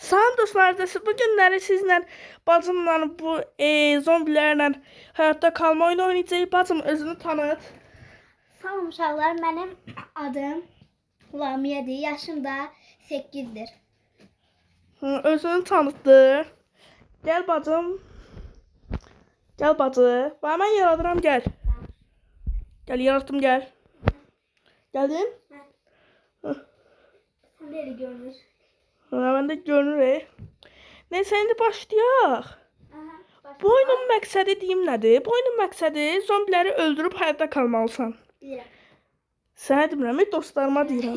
Salam dostlar, bu günləri sizlə bacımla bu zombilərlə həyatda qalma oyunu oynayacağıq. Bacım özünü tanıt. Salam uşaqlar, mənim adım Lamiye'dir. Yaşım da 8'dir. Özünü tanıtdı. Gəl bacım. Gəl bacı. Mən yaradıram, gəl. Gəl yaratdım, gəl. Gəldin? Sen de görünür. Mən də görünür. Neyse, indi başlayaq. Bu oyunun məqsədi deyim nədir? Bu oyunun məqsədi zombiləri öldürüb həyatda qalmalısan. Bilirəm. Sənə demirəm, dostlarıma deyirəm.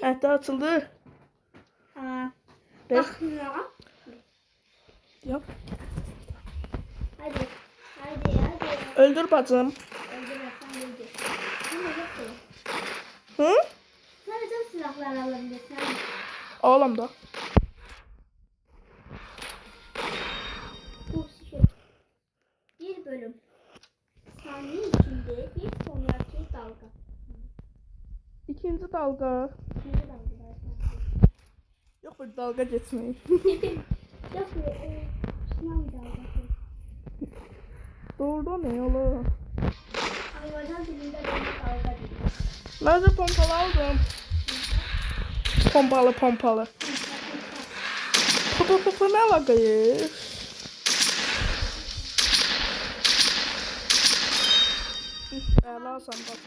Hətta açıldı. Ha. Bəs. Baxmıram. Yap. Hadi. Hadi. Öldür bacım. Öldürürsen öldür. Sen de yok. Hı? Sen de çok silahlar alabilirsin. Oğlum da. Bu şey. Bir bölüm. Saniye içinde bir sonraki dalga. İkinci dalga. İkinci dalga. Yok bir dalga geçmeyin. Yok sınav dalgası. Doğru ne olur? Hayvanın dilinde böyle dalga değil. Ben de pompalı aldım. Pompalı. Popo ne alakayı? Ela sen bak.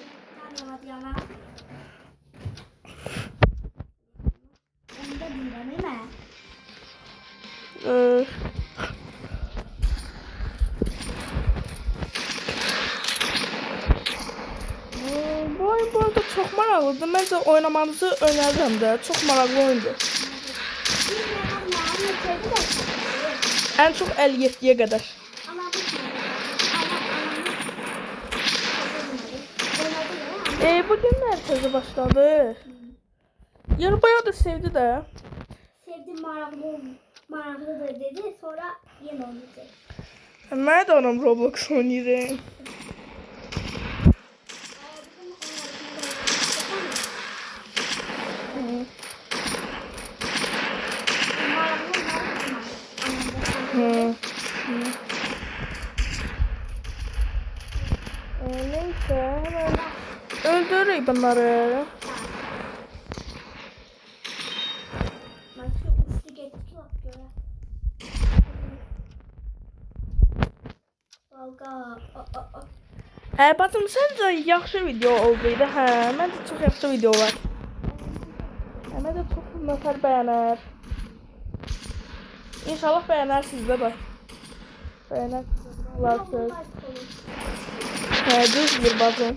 Yana. Onu da bilmem değil mi? Bu oyun bu arada çok maraqlıdır. Məncə oynamanızı önərirəm də. Çox maraqlı oyundur. Ən çox 57-yə qədər. Bugün merkezi başladı. Yani bayağı da sevdi de. Sevdim, maraqlıdır dedi. Sonra yine oynayacak. Ben de onun Roblox oynayırım. Neyse hemen öldüreyim bunları. Bacım səncə yaxşı video olduydu, hə? Məncə çox yaxşı video var. Məncə çox nəfər bəyənər. İnşallah bəyənərsiniz də bax. Bəyənərsiniz. Hə, düzdür bacım.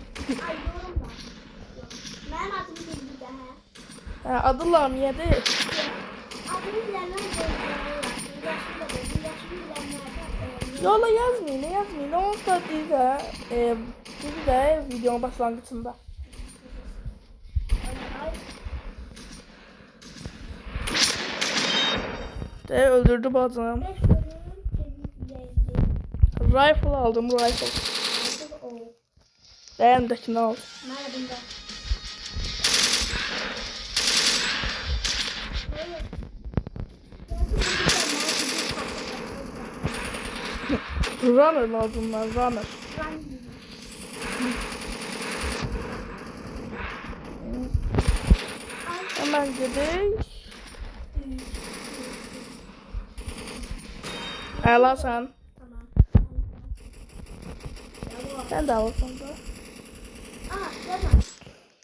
Mənim adım bildi də, hə? Hə, adı Lamiye'dir. Adını bilənlər gözləyirlər. Yaşını bilənlərdə. Yola yazmayın. Onu da dedi de videonun başlangıcında. De öldürdü bacım. Rifle aldım, rifle. Değerindekini al. Nerede? Runner lazım var, runner. Hemen gidelim. Ela sen. Tamam. Sen de alırsan da. Aa, yapma.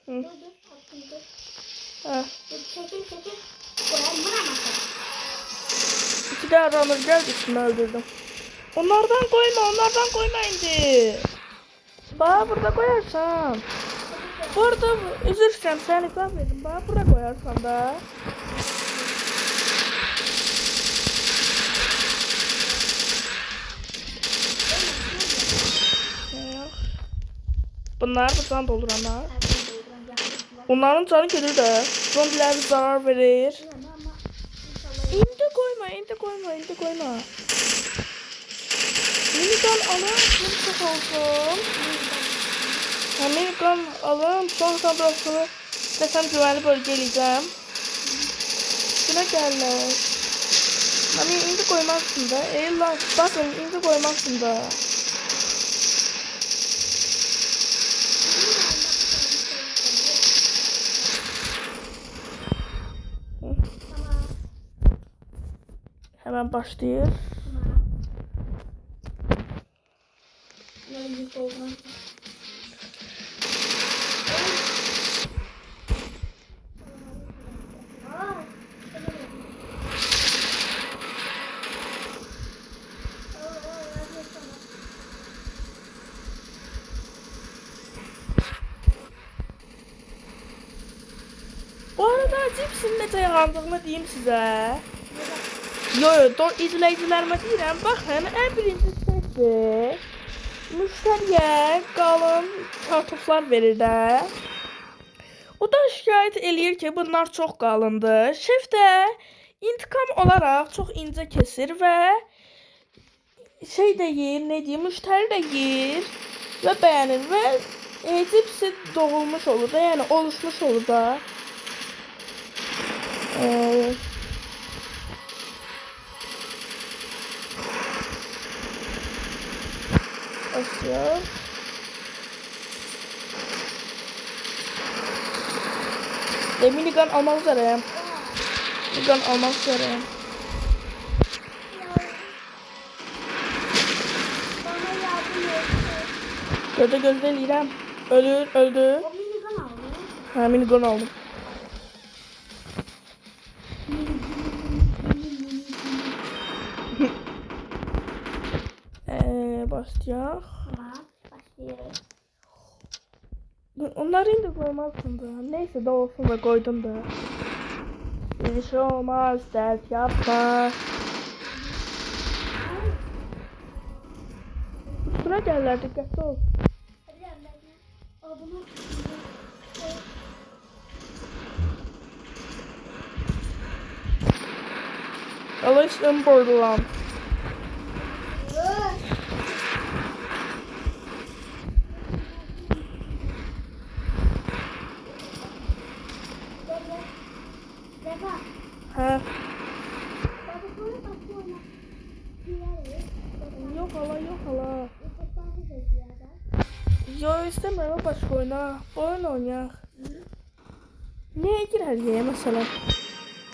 Hı. Dur. Ha. Çekil. Buna masaya. İki de runner geldi, üstüne öldürdüm. Onlardan koyma indi. Bana burada koyarsan. Burada üzülsem seni kahvedim. Bana burada koyarsan da. Bunlar bu can dolduranlar. Onların canı gelir de. Zombiler zarar verir. İndi koyma. Minigun alın, çok olsun. Minigun alın, sonra burasını desem güvenli bölge eləyəcəm. Buna gəllər. Hani indi koymazsın da. Eyvallah. Bakın indi koymazsın da. Tamam. Hemen başlayır. Tamam. Ne büyük olmaz. Bu arada cipsin necə yağandığını deyim sizə. Yo, izləyicilərimə deyirəm, baxın, ən birinci səhvdir. Müştəriyə qalın kartoflar verir də. O da şikayət eləyir ki, bunlar çox qalındır. Şef də intikam olaraq çox incə kesir və şey deyir, ne deyim, müştəri də yeyir və bəyənir və cipsi doğulmuş olur da, yəni oluşmuş olur da. Başlıyor. Minigun almak üzereyim. Minigun almak üzereyim. Bana yardım et. Gözde gözdeleyeceğim. Öldü. O minigun aldı. Ha, minigun aldım. Başlayalım. Tamam. Başlıyoruz. Onları indi koymazsın da. Neyse de olsun da koydum da. Bir şey olmaz, dert yapma. Üstüne gelirler, dikkatli ol. O bunu Alıştım Borderland. Ha. Yok hala. Yo istemiyorum başka oyna. Bu oyun oynayak. Neye girer ya mesela?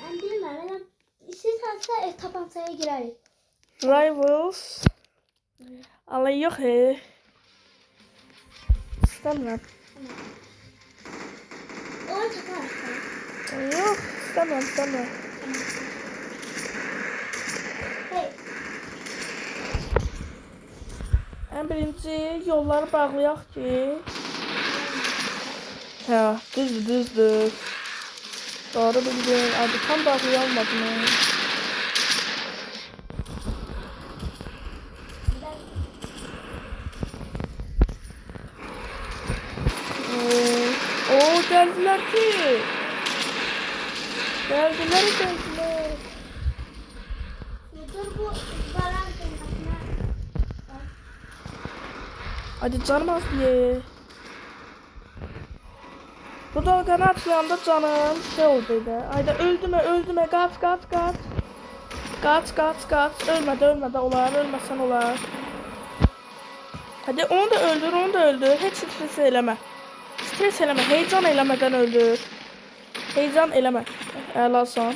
Ben bilmem. İstersen tabancaya gireriz. Rivals. Αλλά yok he. İstemiyorum. O çıkarsa. Yok istemiyorum. Hey. En birinci yolları bağlayaq ki. Ha, düzdür. Doğru bildin. Adı tam bağlayalmadım. Geldiler ki. Geldiler. Dur bu zarar kıymetine. Hadi canım az diye. Bu dalganı atlayanda canım şey olduydu. Hayda öldüme kaç. Kaç. Ölmedi olar. Ölmesen olar. Hadi onu da öldür. Hiç stres eləmə. Heyecan eləmədən öldür. Heyecan eləmə. Əlasan.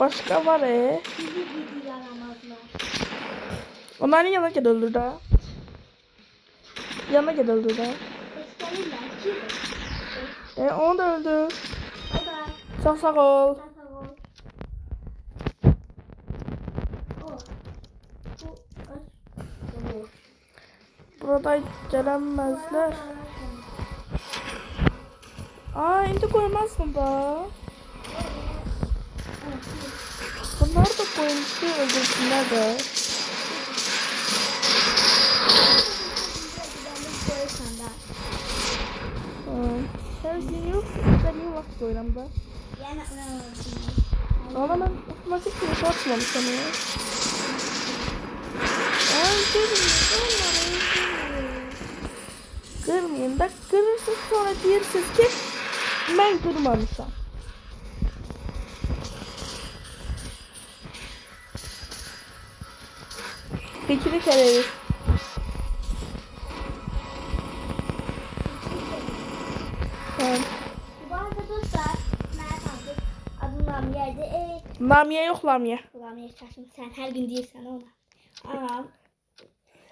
Başka var Bizi bizi yaramazlar. Onların yanına gel öldür da. Eskerler kim? Onu da öldür. O da. Çok sağ ol. Burada gelemezler. Indi koymazsın da. Bunlar da koyuncu öldürsünler de. Her şey yok. İstediğim vakit oynadım da. Ama ben otomatik bir açmamışım ya. Kırmayın. Bak kırırsınız sonra diyersiniz ki ben kırmamışım. Fikri kereviz. Tamam. Bu arada dostlar, mən artıq adım Lamiye'dir. Lamiye yok Lamiye. Lamiye çaşım, sən hər gün deyirsən ona. Aa,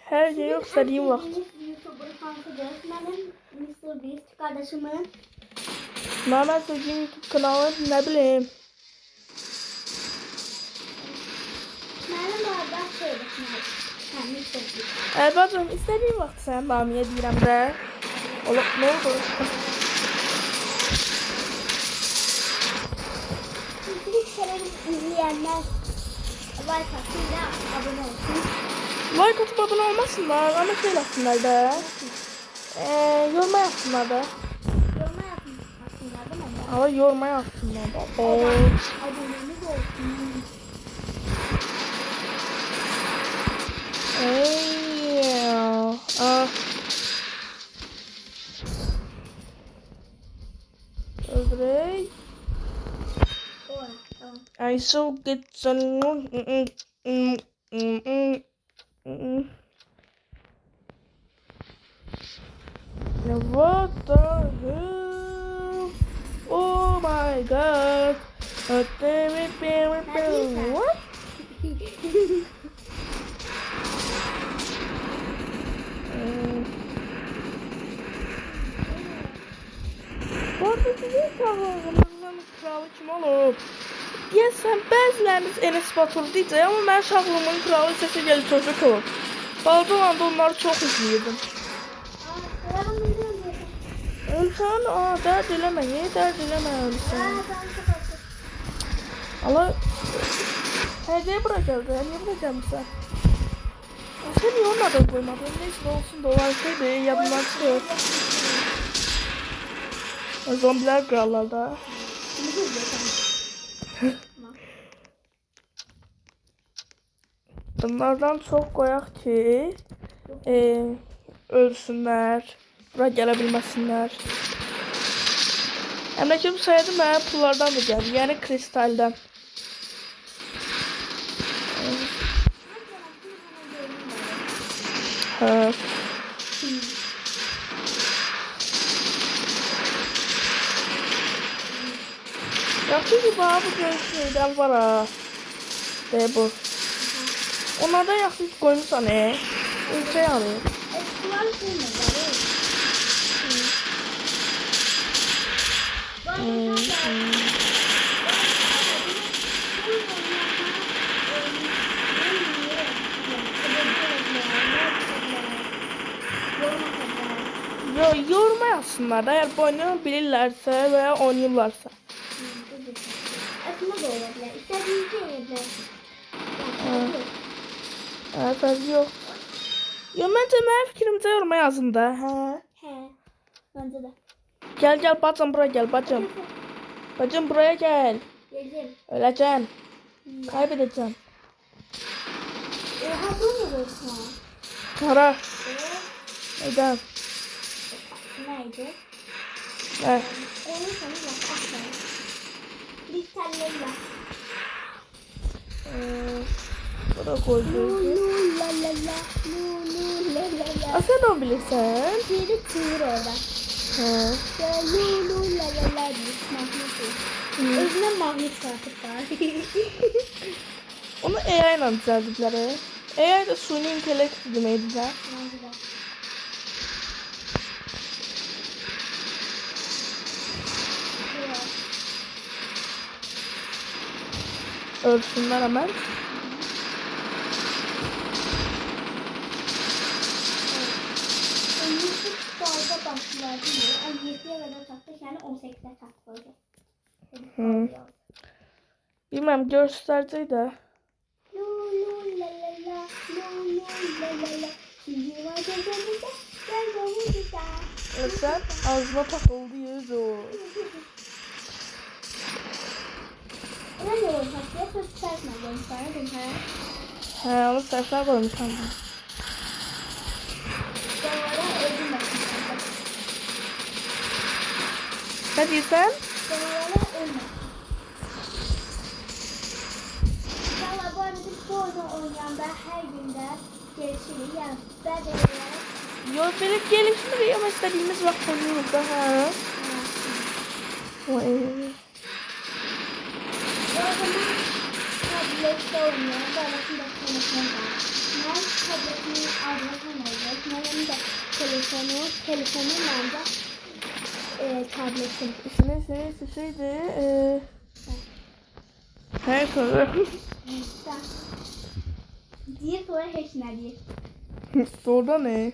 Her şey yok istediğim vaxt. YouTuber hansıdır? Mənim Mr. Beast qardaşımın. Normal sevdiğim YouTube kanalı ne bileyim. Mənim qardaş şeydir. Sən Mr. Beast. Bacım istediğim vaxt sen Lamiye deyirəm də. Ola, ne oldu? Bir kere izleyenler like atın da abone olsun. Like atıp abone olmasınlar ama şey yapsınlar da. Yorma yapsınlar da. Yoruma yapın aslında değil mi? Ama yorma yapsınlar da. Abonemiz olsun. Öldürey. Oha, tamam. I so get some. What the hell? Oh my god. What? Bu arada sizin şahlarımızın kralı kim olur? Deyəsən, bəziləriniz Enes Batur deyəcək, amma mən şahlımın kralı səsi gəlir çocuk olur. Balda olanda onları çox izləyirdim. Ölsən, dərd eləmə, dərd eləmə ölsən. Allah, hədiyyə bura gəldi, niyə bura gəlmişsən? Sən niyə onun adını qoymadın? Neyse olsun da olan şeydir, yadımdan çıxır. Zombiler krallar da. Bunlardan çok koyak ki ölsünler, bura gelebilmesinler. Hem de kim saydı mənə pullardan da geldi, yani kristalden. Ha. Yaxşı ki, bana bu görüşməydən var ha. Bu. Onlardan yaxşı ki koymuşsan ölçək alıyor. Kulağın koymadılar. Yoruma yazsınlar da, eğer bu oyunu bilirlerse veya oynuyorlarsa. Aslında da olabilir. İstediğiniz şey olabilir. Evet, yok. Yo, bence benim fikrimce yoruma yazın da. He. Bence de. Gel bacım, buraya gel bacım. Bacım buraya gel. Geldim. Öleceksin. Kaybedeceğim. Oha, bu mu olsun? Kara. Neden? Neydi? Ne? Onu sana bak. Aferin. Bir tellerle. Bu da koydu. La la la. La la la. Sen o bilirsen. Biri çığır orada. La la la diye magnet. Özüne magnet artık var. Onu AI ile düzelttikleri. AI de suni intellect demeydi de. Bence de. Ölsünler hemen. Dalga başlar değil. 17'ye kadar çattık, yani 18'e çattık. Bilmem gösterdi de. Sen ağzına takıldı yüz o. Onu sesler koymuş ama. Ne diyorsun? Valla bu arada bu oyunu oynayanda her günde Görüşürüz ya. Bye. Yok böyle gelişmedi ama istediğimiz vakit oluyoruz daha. Vay. O zaman tablette oynuyor. Babasının da telefonu var. Ben tabletini almasam olacak. Benim de telefonum bende tabletim. İsmi şeydi. Her soru. Diye sonra hiç ne diye. Soruda ne?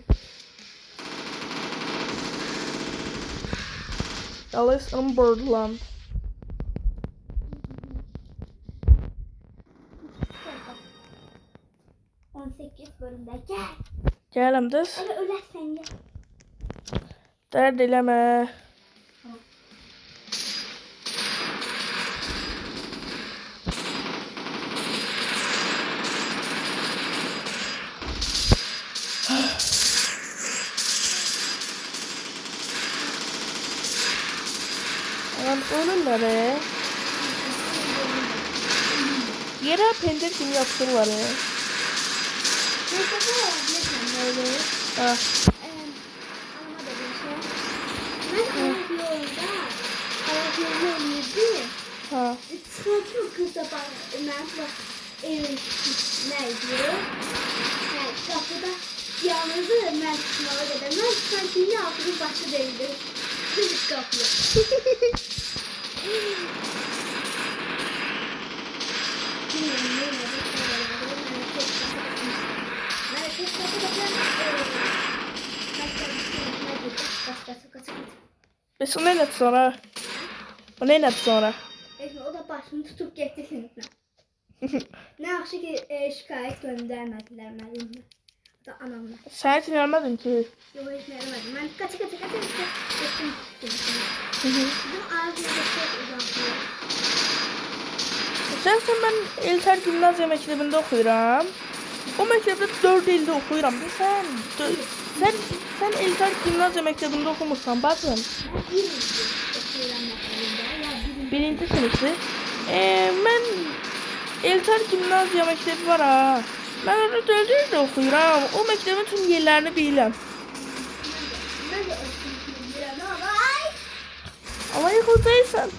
Alice in Borderland. Şurada. 18 bölümde gel. Gəlimdir. Ölersen gel. Dərd eləmə. Lan ölürlər. Yerə pendir kimi yapışırlar. Ne kadar öyle. Ha. Anama da bir şey. Ben ayak yolda oynuyordu. Ha. Çok kısa ben evin neydi? Kapıda yalnızı ben çıkmalı dedim. Ben sanki ne yapayım başı değildi. Kızık kapıya. Bəs o nə elədi sonra? O nə elədi sonra? O da başını tutup gitti sınıfına. Ne yaxşı ki şikayet göndermediler müəllimə. Da anamla. Sən heç gəlmədin ki. Yox, heç nə eləmədim. Mən qaça getdim sınıfına. Bizim aramızda çok uzaqdır. Şəxsən mən Eltər Gimnaziya məktəbində oxuyuram. O məktəbdə 4 ildə oxuyuram. Sən Eltər Gimnaziya məktəbində oxumursan, bacım. Ben birinci oxuyuram məktəbində. Ya birinci. Birinci sinifdir. Mən Eltər Gimnaziya məktəbi var ha. Mən orada 4 ildə oxuyuram. O məktəbin tüm yerlərini bilirəm. Mən də o sınıfını bilirəm ama ay. Amma yıxılacaqsan.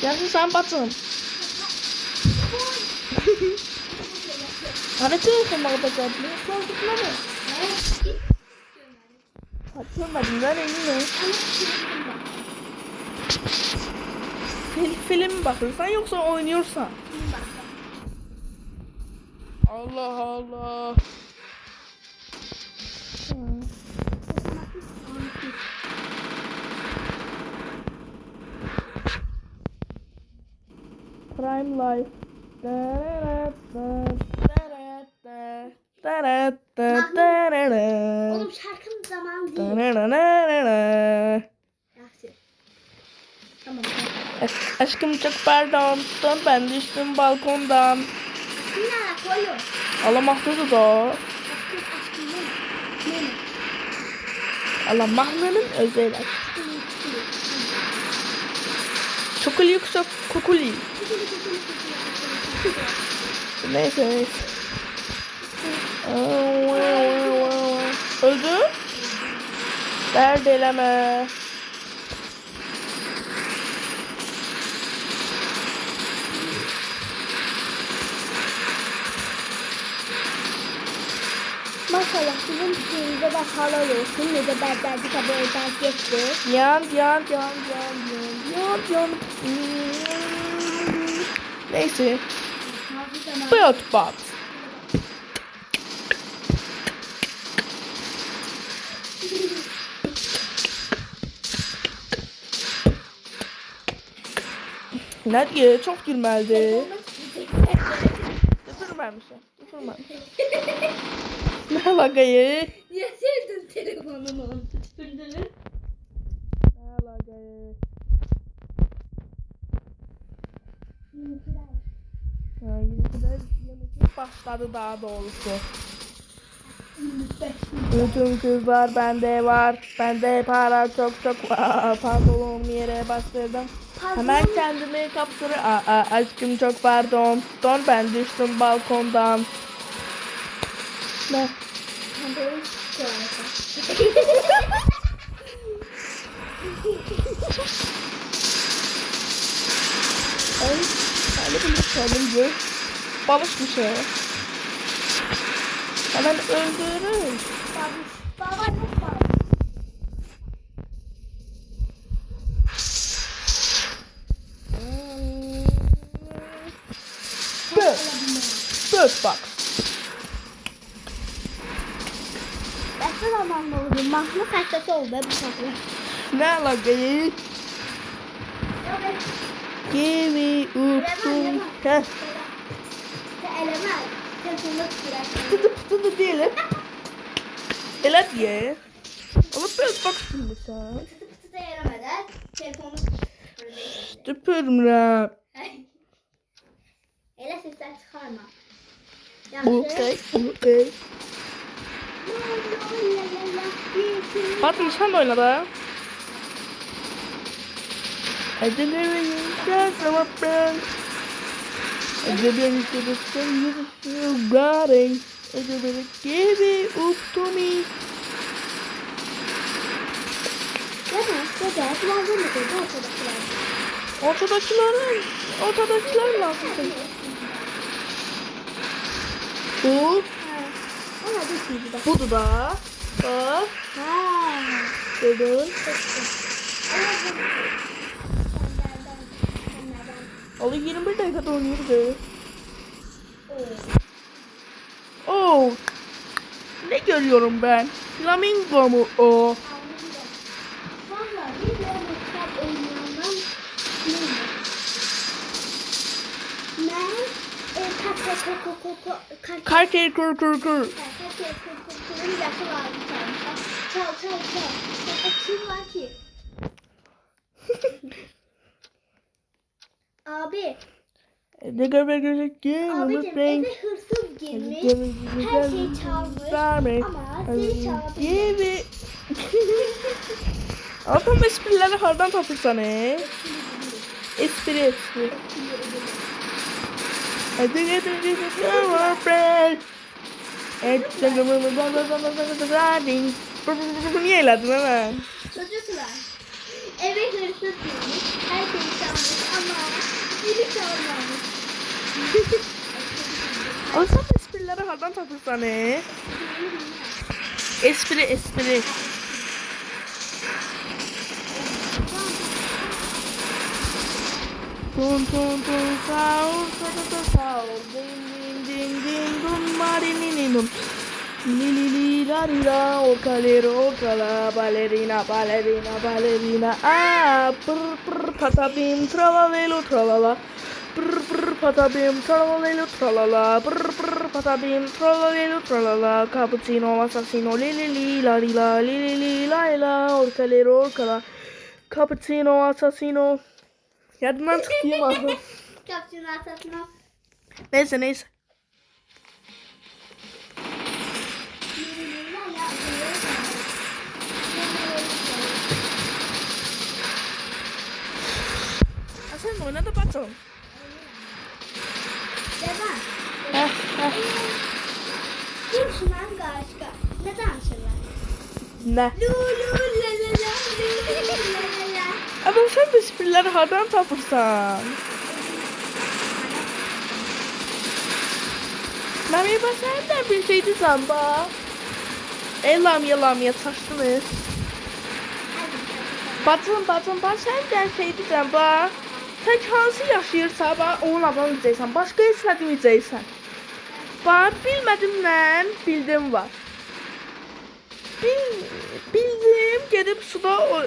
Yaxşı sən bacım. Hani tüm yıxılmağı bacardın? Yoxlandıqları. Görmədim mən eminim. Film baxırsan yoxsa oynuyorsan? Allah Allah. Prime Life. Oğlum şarkının zamanı değil. Yaxşı. Tamam. Aşkım çok pardon. Ben düştüm balkondan. Ne alaka oğlum? Alamaklıdır da. Aşkım ne? Alamaklının özel. Çokuli yoksa kukuli. Neyse. Öldü. Dert eleme. Maşallah bizim şeyimize de halal olsun. Ne de berberdi tabi oradan geçti. Yan. Neyse. Bot. Ne diye çok gülmeldi. Üfürmemişim. Ne alakayı? Niye sevdin telefonumu? Üstürdün. Ne alakayı? Başladı daha doğrusu. Bütün kızlar bende var. Bende para çok var. Pantolonumu yere bastırdım. Hemen kendimi kaptırır. Aşkım çok pardon. Ben düştüm balkondan. Ne? Ay, kendim gör. Balıkmış ya. Hemen öldürürüm. Baba çok var. Dört bak. Başka zamanla oldu. Mahmut hastası oldu bu sefer. Ne alakayı? Evet. Kimi uçtum. Heh. Elemez. Telefonda tutuyor. Tutu değilim. Ele diye. Ama biraz bak şimdi sen. Tutu yaramadı. Telefonu tutuyor. Süpürüm. Ele sesler çıkarma. Okey. Fatma sen de oyna da. Ortadakiler ne yapıyorsun? Bu. Budu da. Bak. Dedin. Alı 21 dakikada oynuyordu. Oh. Ne görüyorum ben? Flamingo mu o? Karker kur. Abi, Ne görmek gözüküyor? abicim eve hırsız girmiş, her şeyi çalmış ama seni çalabilir. Gibi. Adam esprileri hardan tapırsan Espri. Niye eğlendin hemen? Çocuklar, eve hırsız girmiş, her şeyi çalmış ama seni çalmamış. Adam esprileri hardan tapırsan Espri. Tun sahur sahur ding dum marininum li la o cala ballerina pr patabim tralalelo tralala pr patabim tralalelo tralala pr patabim tralalelo tralala cappuccino assassino li la o cala cappuccino assassino. Yadımdan çıkayım abi. Kapçının arkasına. Neyse. Sen oyna da bakalım. Devam. Kim şundan karşıka? Ne danışırlar? Ne? La. Ama sen de esprileri hardan tapırsan. Merhaba sen de bir şeydi zamba. Elam ya taştınız. Bacım sen de şeydi zamba. Tek hansı yaşayırsa onun adını diyeceksən. Başqa heç nə deməyəcəksən. Bilmədim nə, bildim var. Bildim gedib suda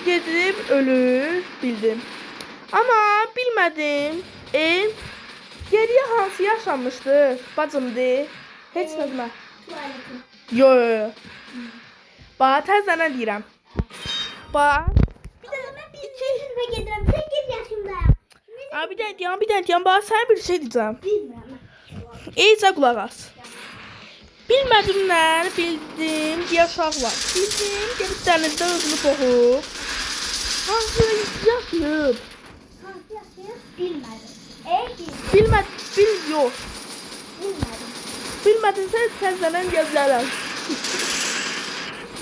gedib ölür bildim. Ama bilmədim. Geriye hansı yaşanmışdı? Bacımdı. Heç nə demə. Yo. Təzənə deyirəm. Bir de ben bir yaşımda gelirim. 8 yaşımdayım. Bir dənə deyəm. Sənə bir şey deyəcəm. Bilmiyorum. İyice qulaq as. Bilmedim ne, bildim yaşaq var. Bildim gelip dənizdə özünü boğub. Hansı yaşayıb? Hangi yaşayı bilmedim. Bil yok. Bilmedim. Bilmədinsə təzədən gözlərəm.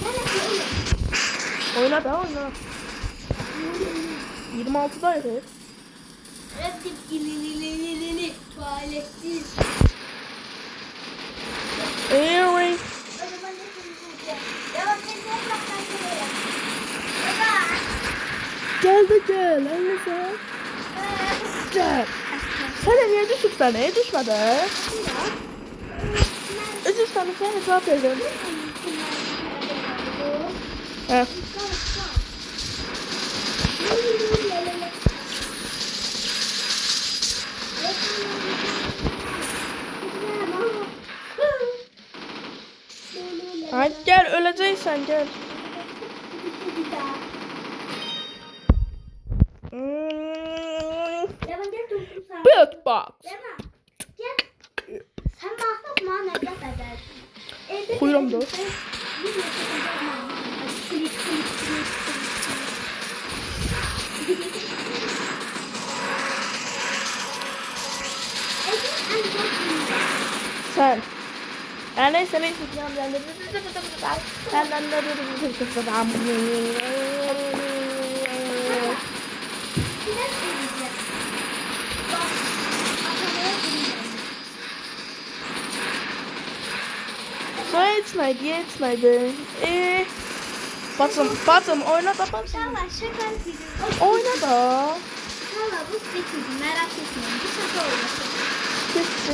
Ben de öyle. Oyna da oyna. 26'daydı. Reddit ilililililili tuvaletsiz. Evet. O zaman ne söyleyeceğim? Devam edeceğim. Baktan söyleyeyim. Baba. Gel de gel. Öyle sen. Gel. Sen de niye düşürsen? Düşmedi. Üzülsen sen hesap edin. He. Hadi gel öleceksen gel. Bird box. Sen mahvolma nefret edersin. Kuyruğum da. Sen. Neyse neyse. Yetmedi. Batım oyna da batım. Tamam şaka gibi. Oyna da. Tamam bu bitirdi merak etmeyin. Bir şaka olmasın. Bitti.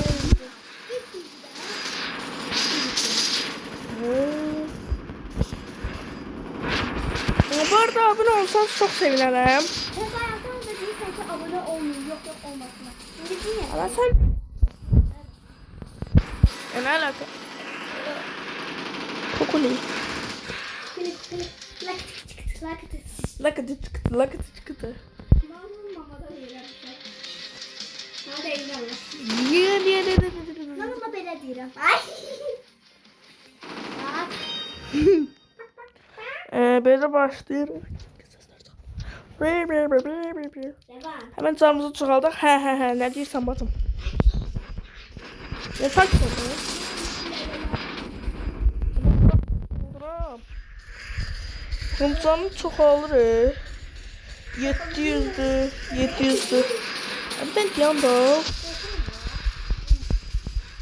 Bu arada abone olsanız çok sevinirim. Sen hayatımda değilsen ki abone olmayın. Yok olmasına. Şimdi bu ne? Ama sen... Ne alaka? Kokuli. Lakıtı çıktı. Mama da öyle. Mama da öyle. Mama böyle diyorum. Ay. Böyle başlayalım. Devam. Hemen canımızı çıkardık. He. Ne diyorsan batım. Ne saçma. Canım çoxalır. 700'dür. 700'dür. Ben yandım.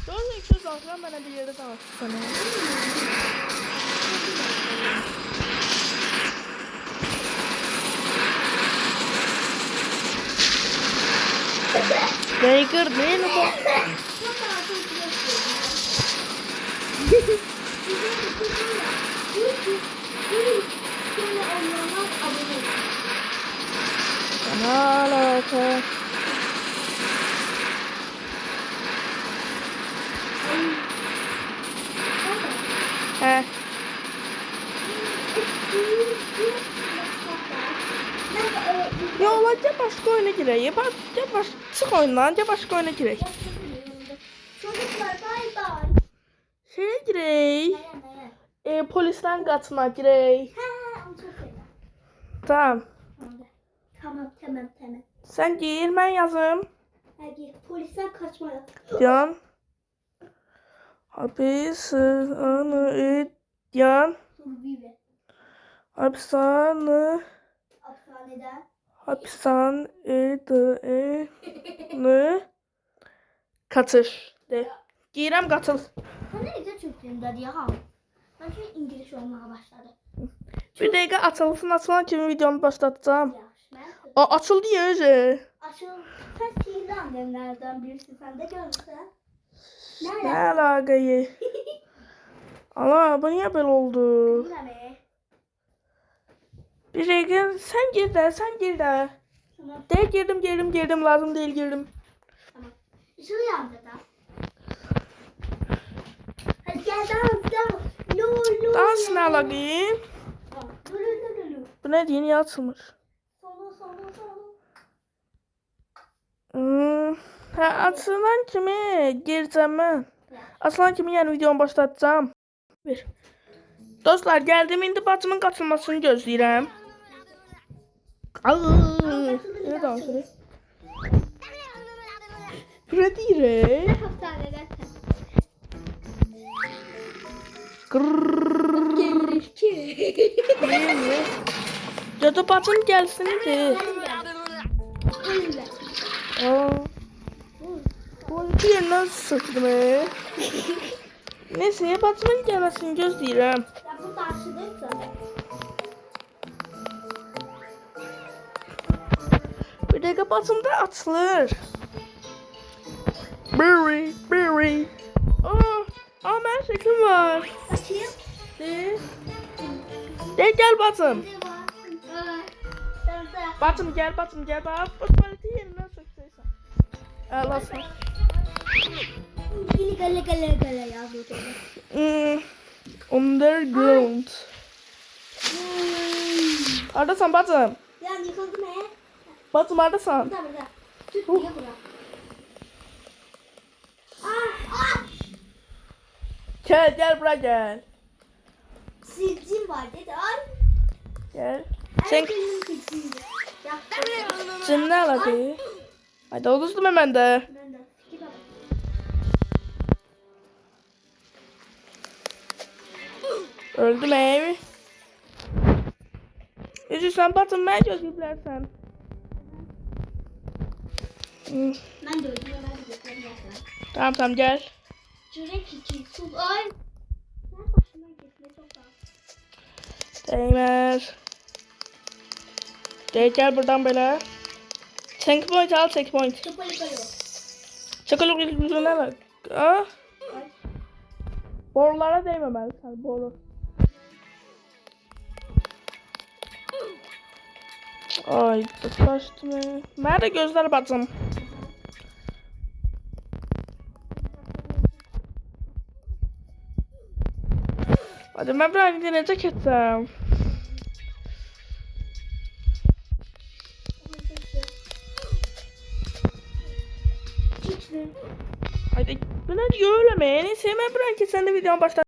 Sonra 200 alsam bana bir yere daha sana. Baker değil mi bu? Ne alaka? He. Ya olacak başka oyuna gireyim. Ya çık oyundan ya başka oyuna gireyim. Çocuklar bay bay. Şeye gireyim. Neye? Polisten katına gireyim. Ha, onu çok seviyorum. Tamam. Tamam. Sen gir ben yazım. Hadi polisten kaçmalı. Yan. Hapishane. Yan. Vive. Hapishane. Hapishaneden. Hapishanede. Katır. De. Girem katıl. Sen ne güzel Türkçe'nde diye ha. Ben şimdi İngiliz olmaya başladı. Bir dakika açılsın kimi videomu başlatacağım. Yaxşı. Açıldı ya öyle. Açıl. Sen sihirli annemlerden birisi. Sen de görürsen. Ne alakayı? Allah bu niye böyle oldu? Bilmem. Bir dakika sen gir de. Tamam. De girdim lazım değil girdim. Tamam. Işıl yandı da. Hadi gel dans. Lu. Dans ne alakayı? Lu. Bu ne yeni açılmış. Solo. Açılan kimi gireceğim ben. Aslan kimi yəni videonu başlatacağım. Bir. Dostlar geldim indi bacımın kaçılmasını gözləyirəm. Ne danışırıq? Ne deyirək? Hastaneden Qırrrr. gelir ki. Neyini? Cadı bacım gelsin idi. Öyle. Aa. Bu yerinden sıktım Neyse bacımın gelmesini gözləyirəm. Ya bu karşıdaysa. Bir dakika bacımda açılır. Berry. Aa ben şekim var. Açayım. De gel bacım. Ne var? Bacım gel. Bak tuvaleti yerinden sökseysen. Allah'ım. Yine gale yazıyor. Underground. Neredesin bacım? Ya yıkıldı ne? Bacım neredesin? Burada. Tut niye bura? Gel buraya gel. Silcim var dedi. Ay. Gel. Sen Benim silcimdi. Ya. sen ne aladı? Haydi oluştum hemen de. Ben de. Git bak. Öldüm ev. Üzülsen bacım ben gözüklersen. Ben de öldüm. Ben de götüreyim. Tamam gel. Çörek için su. Ay. Ben başıma gitme çok az. Değmez. Gel buradan böyle. Checkpoint al checkpoint. Çöpeli kalıyor. Çakalık yüzüne bak. Ah. Ay. Borulara değmemelisin boru. Ay kaçtım ya. Nerede gözler bacım? Hadi ben bir deneyecek etsem. Çıktı. Haydi ben hadi öyle mi? Neyse ben bir sen de videonu başlat.